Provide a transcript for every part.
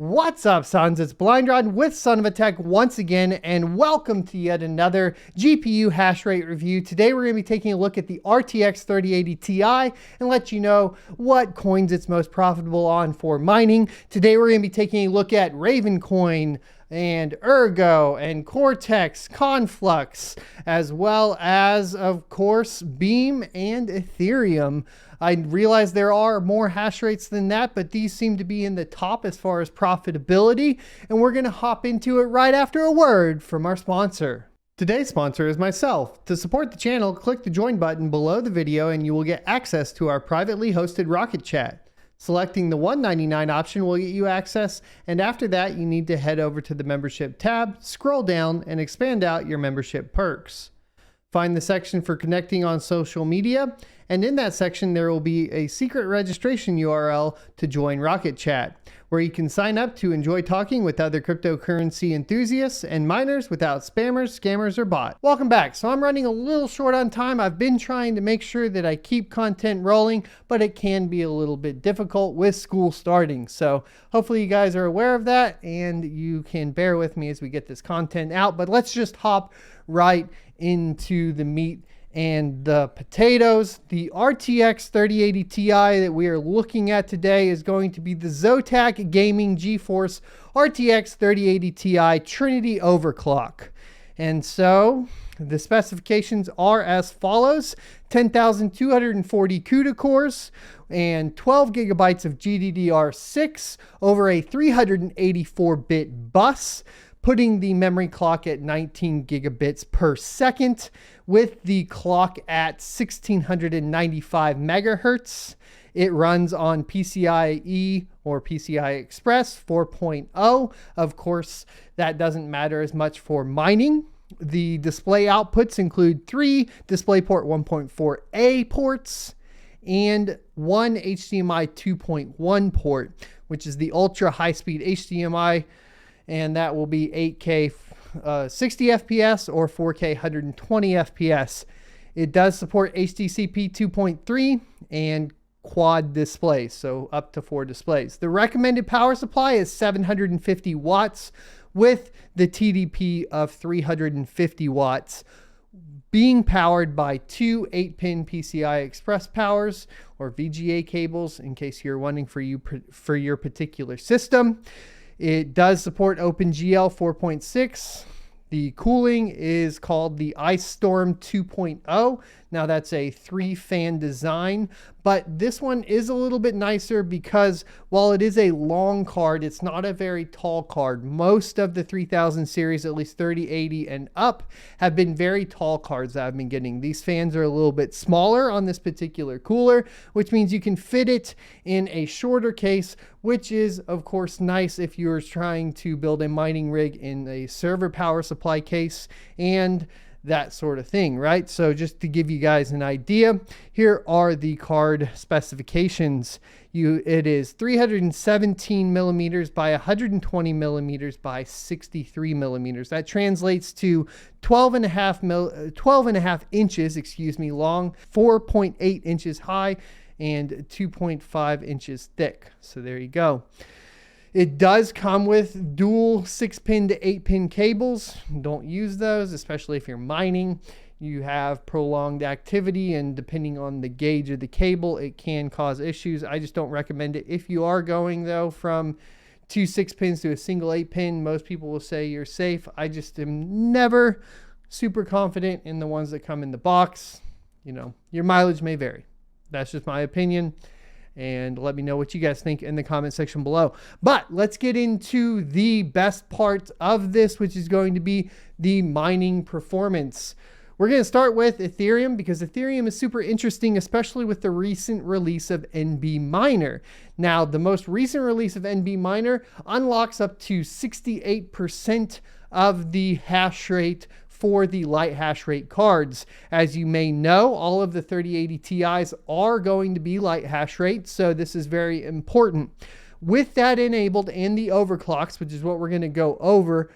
What's up, sons? It's BlindRod with Son of a Tech once again, and welcome to yet another GPU hash rate review. Today we're going to be taking a look at the RTX 3080 Ti and let you know what coins it's most profitable on for mining. Today we're going to be taking a look at Ravencoin and Ergo and Cortex, Conflux, as well as, of course, Beam and Ethereum. I realize there are more hash rates than that, but these seem to be in the top as far as profitability, and we're going to hop into it right after a word from our sponsor. Today's sponsor is myself. To support the channel, click the join button below the video and you will get access to our privately hosted Rocket Chat. Selecting the $1.99 option will get you access, and after that you need to head over to the membership tab, scroll down, and expand out your membership perks. Find the section for connecting on social media, and in that section there will be a secret registration URL to join Rocket Chat, where you can sign up to enjoy talking with other cryptocurrency enthusiasts and miners without spammers, scammers, or bots. Welcome back. So I'm running a little short on time. I've been trying to make sure that I keep content rolling, but it can be a little bit difficult with school starting. So hopefully you guys are aware of that and you can bear with me as we get this content out. But let's just hop right into the meat and the potatoes. The RTX 3080 Ti that we are looking at today is going to be the Zotac Gaming GeForce RTX 3080 Ti Trinity Overclock. And so the specifications are as follows: 10,240 CUDA cores and 12 gigabytes of GDDR6 over a 384-bit bus, putting the memory clock at 19 gigabits per second, with the clock at 1695 megahertz. It runs on PCIe or PCI Express 4.0. Of course, that doesn't matter as much for mining. The display outputs include 3 DisplayPort 1.4a ports and 1 HDMI 2.1 port, which is the ultra high-speed HDMI, and that will be 8K 60 FPS or 4K 120 FPS. It does support HDCP 2.3 and quad displays, so up to 4 displays. The recommended power supply is 750 watts with the TDP of 350 watts, being powered by 2 8-pin PCI Express powers or VGA cables, in case you're wondering for your particular system. It does support OpenGL 4.6. The cooling is called the Ice Storm 2.0. Now that's a 3-fan design, but this one is a little bit nicer because while it is a long card, it's not a very tall card. Most of the 3000 series, at least 3080 and up, have been very tall cards that I've been getting. These fans are a little bit smaller on this particular cooler, which means you can fit it in a shorter case, which is of course nice if you're trying to build a mining rig in a server power supply case and that sort of thing, right? So just to give you guys an idea, here are the card specifications. It is 317 millimeters by 120 millimeters by 63 millimeters. That translates to 12 and a half inches, long, 4.8 inches high, and 2.5 inches thick. So there you go. It does come with dual 6-pin to 8-pin cables. Don't use those, especially if you're mining. You have prolonged activity, and depending on the gauge of the cable, it can cause issues. I just don't recommend it. If you are going, though, from 2 6-pins to a single 8-pin, most people will say you're safe. I just am never super confident in the ones that come in the box. You know, your mileage may vary. That's just my opinion. And let me know what you guys think in the comment section below. But let's get into the best part of this, which is going to be the mining performance. We're going to start with Ethereum because Ethereum is super interesting, especially with the recent release of NB Miner. Now, the most recent release of NB Miner unlocks up to 68% of the hash rate for the light hash rate cards. As you may know, all of the 3080 Ti's are going to be light hash rate, so this is very important. With that enabled and the overclocks, which is what we're going to go over,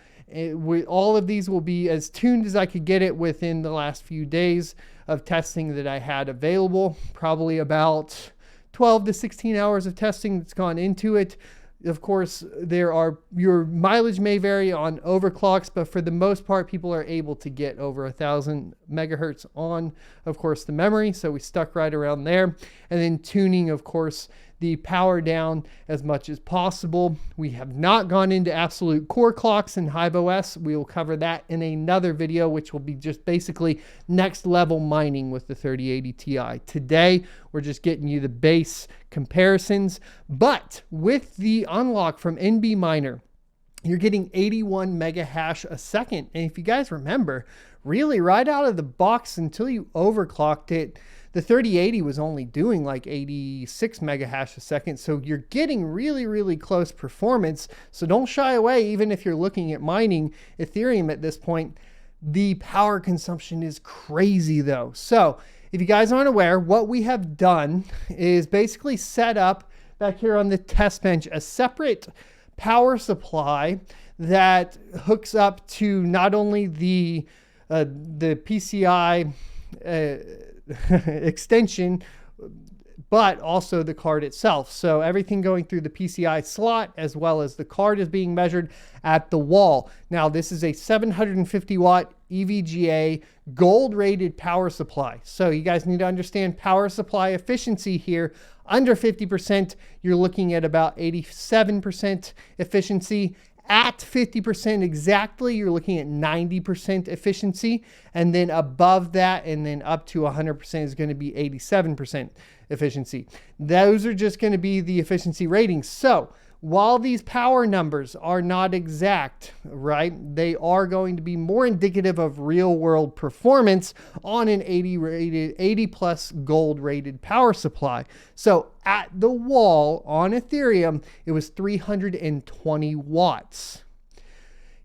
all of these will be as tuned as I could get it within the last few days of testing that I had available. Probably about 12 to 16 hours of testing that's gone into it. Of course, your mileage may vary on overclocks, but for the most part, people are able to get over 1,000 megahertz on, of course, the memory. So we stuck right around there. And then tuning, of course, the power down as much as possible. We have not gone into absolute core clocks in HiveOS. We will cover that in another video, which will be just basically next level mining with the 3080 Ti. Today, we're just getting you the base comparisons, but with the unlock from NB Miner, you're getting 81 mega hash a second. And if you guys remember, really right out of the box until you overclocked it, the 3080 was only doing like 86 mega hash a second. So you're getting really, really close performance. So don't shy away, even if you're looking at mining Ethereum at this point. The power consumption is crazy though. So if you guys aren't aware, what we have done is basically set up back here on the test bench a separate power supply that hooks up to not only the PCI extension, but also the card itself. So everything going through the PCI slot as well as the card is being measured at the wall. Now this is a 750 watt EVGA gold rated power supply. So you guys need to understand power supply efficiency here. Under 50%, you're looking at about 87% efficiency. At 50% exactly, you're looking at 90% efficiency. And then above that and then up to 100% is going to be 87% efficiency. Those are just going to be the efficiency ratings. So while these power numbers are not exact, right, they are going to be more indicative of real world performance on an 80 plus gold rated power supply. So at the wall on Ethereum, it was 320 watts.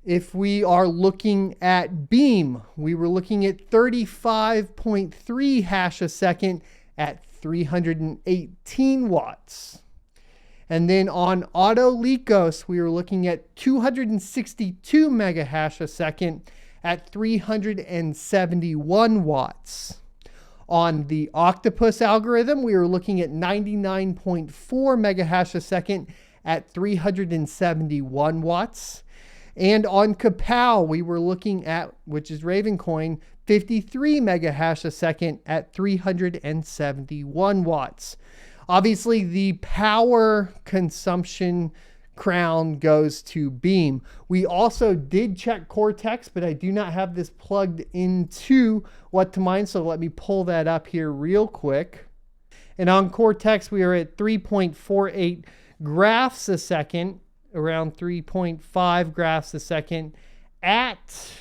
If we are looking at Beam, we were looking at 35.3 hash a second at 318 watts. And then on Autolycos, we were looking at 262 mega hash a second at 371 watts. On the Octopus algorithm, we were looking at 99.4 mega hash a second at 371 watts. And on Kapow, we were looking at, which is Ravencoin, 53 mega hash a second at 371 watts. Obviously, the power consumption crown goes to Beam. We also did check Cortex, but I do not have this plugged into What to Mine, so let me pull that up here real quick. And on Cortex, we are at 3.48 graphs a second, around 3.5 graphs a second at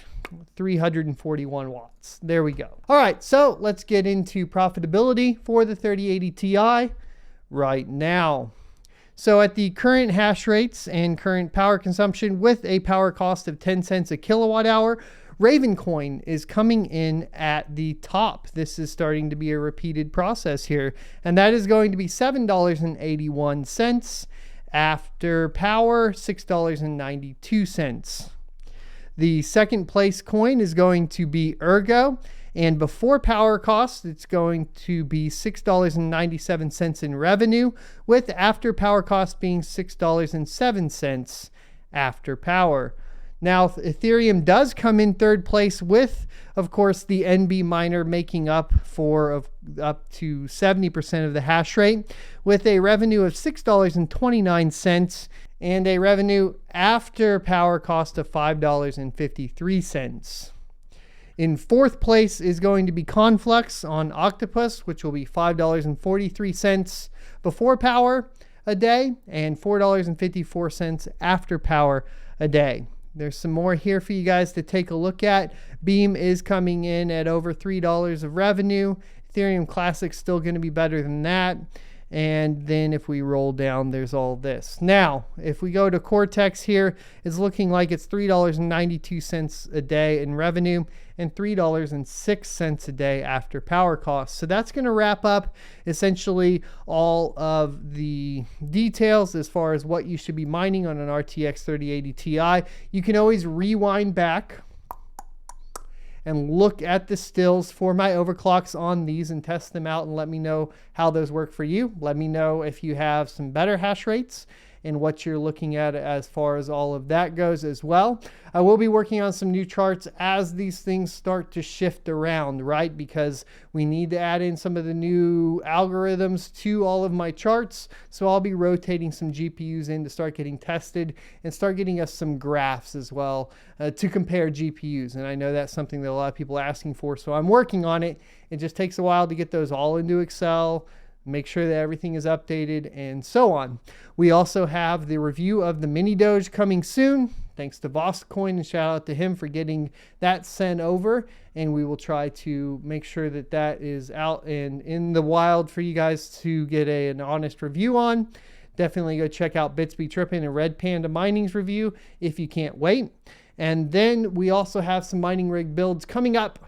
341 watts. There we go. All right, so let's get into profitability for the 3080 Ti right now. So at the current hash rates and current power consumption with a power cost of 10 cents a kilowatt hour, Ravencoin is coming in at the top. This is starting to be a repeated process here, and that is going to be $7.81. After power, $6.92. The second place coin is going to be Ergo, and before power costs, it's going to be $6.97 in revenue, with after power costs being $6.07 after power. Now, Ethereum does come in third place with, of course, the NB miner making up for up to 70% of the hash rate, with a revenue of $6.29 and a revenue after power cost of $5.53. In fourth place is going to be Conflux on Octopus, which will be $5.43 before power a day and $4.54 after power a day. There's some more here for you guys to take a look at. Beam is coming in at over $3 of revenue. Ethereum Classic's still going to be better than that. And then if we roll down, there's all this. Now, if we go to Cortex here, it's looking like it's $3.92 a day in revenue and $3.06 a day after power costs. So that's going to wrap up essentially all of the details as far as what you should be mining on an RTX 3080 Ti. You can always rewind back and look at the stills for my overclocks on these and test them out and let me know how those work for you. Let me know if you have some better hash rates and what you're looking at as far as all of that goes as well. I will be working on some new charts as these things start to shift around, right? Because we need to add in some of the new algorithms to all of my charts. So I'll be rotating some GPUs in to start getting tested and start getting us some graphs as well to compare GPUs. And I know that's something that a lot of people are asking for, so I'm working on it. It just takes a while to get those all into Excel, make sure that everything is updated, and so on. We also have the review of the mini Doge coming soon. Thanks to Voscoin, and shout out to him for getting that sent over. And we will try to make sure that that is out and in the wild for you guys to get an honest review on. Definitely go check out Bitsby Trippin' and Red Panda Mining's review if you can't wait. And then we also have some mining rig builds coming up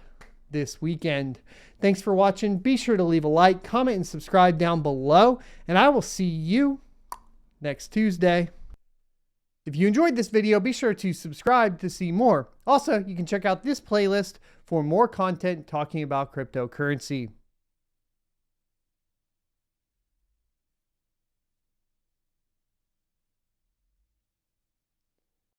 this weekend. Thanks for watching. Be sure to leave a like, comment, and subscribe down below. And I will see you next Tuesday. If you enjoyed this video, be sure to subscribe to see more. Also, you can check out this playlist for more content talking about cryptocurrency.